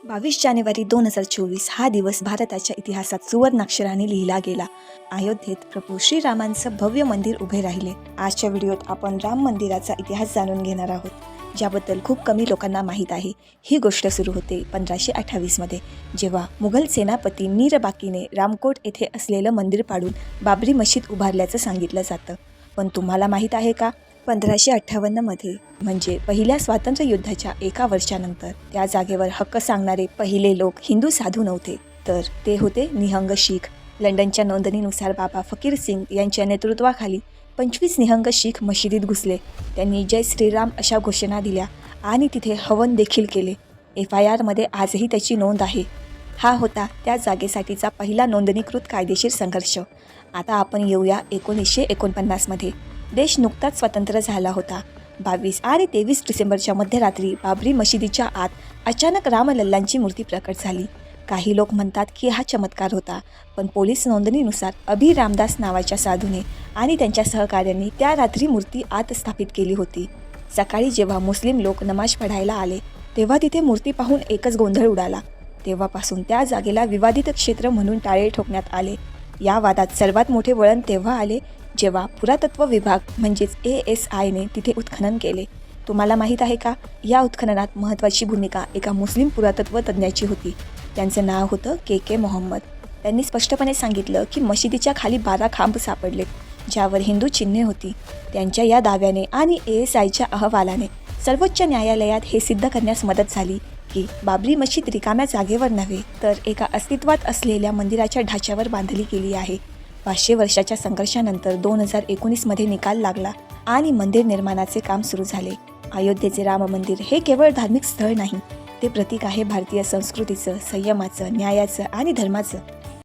22 जानेवारी 2024 हा दिवस भारताच्या इतिहासात सुवर्णाक्षराने लिहिला गेला. अयोध्येत प्रभू श्रीरामांचं भव्य मंदिर उभे राहिले. आजच्या व्हिडिओत आपण राम मंदिराचा इतिहास जाणून घेणार आहोत, ज्याबद्दल खूप कमी लोकांना माहीत आहे. ही गोष्ट सुरू होते 1528 मध्ये, जेव्हा मुघल सेनापती मीर बाकीने रामकोट येथे असलेलं मंदिर पाडून बाबरी मशीद उभारल्याचं सांगितलं जातं. पण तुम्हाला माहीत आहे का, 1558 मध्ये म्हणजे पहिल्या स्वातंत्र्य युद्धाच्या एका वर्षानंतर त्या जागेवर हक्क सांगणारे पहिले लोक हिंदू साधू नव्हते, तर ते होते निहंग शीख. लंडनच्या नोंदणीनुसार बाबा फकीर सिंग यांच्या नेतृत्वाखाली 25 निहंग शीख मशिदीत घुसले. त्यांनी जय श्रीराम अशा घोषणा दिल्या आणि तिथे हवन देखील केले. FIR मध्ये आजही त्याची नोंद आहे. हा होता त्या जागेसाठीचा पहिला नोंदणीकृत कायदेशीर संघर्ष. आता आपण येऊया 1949 मध्ये. देश नुकताच स्वतंत्र झाला होता. 22 आणि 23 डिसेंबरच्या मध्यरात्री बाबरी मशिदीच्या आत अचानक रामलल्लांची मूर्ती प्रकट झाली. काही लोक म्हणतात की हा चमत्कार होता, पण पोलीस नोंदणीनुसार अभि रामदास नावाच्या साधूने आणि त्यांच्या सहकाऱ्यांनी त्या रात्री मूर्ती आत स्थापित केली होती. सकाळी जेव्हा मुस्लिम लोक नमाज पढायला आले, तेव्हा तिथे मूर्ती पाहून एकच गोंधळ उडाला. तेव्हापासून त्या जागेला विवादित क्षेत्र म्हणून टाळे ठोकण्यात आले. या वादात सर्वात मोठे वळण तेव्हा आले जेव्हा पुरातत्व विभाग म्हणजेच ASI ने तिथे उत्खनन केले. तुम्हाला माहीत आहे का, या उत्खननात महत्त्वाची भूमिका एका मुस्लिम पुरातत्व तज्ज्ञाची होती. त्यांचं नाव होतं KK मोहम्मद. त्यांनी स्पष्टपणे सांगितलं की मशिदीच्या खाली 12 खांब सापडलेत, ज्यावर हिंदू चिन्हे होती. त्यांच्या या दाव्याने आणि ASIच्या अहवालाने सर्वोच्च न्यायालयात हे सिद्ध करण्यास मदत झाली की बाबरी मशीद रिकाम्या जागेवर नव्हे, तर एका अस्तित्वात असलेल्या मंदिराच्या ढाच्यावर बांधली गेली आहे. 500 वर्षाच्या संघर्षानंतर 2019 मध्ये निकाल लागला आणि मंदिर निर्माणाचे काम सुरू झाले. अयोध्येचे राम मंदिर हे केवळ धार्मिक स्थळ नाही, ते प्रतीक आहे भारतीय संस्कृतीचं, संयमाचं, न्यायाचं आणि धर्माचं.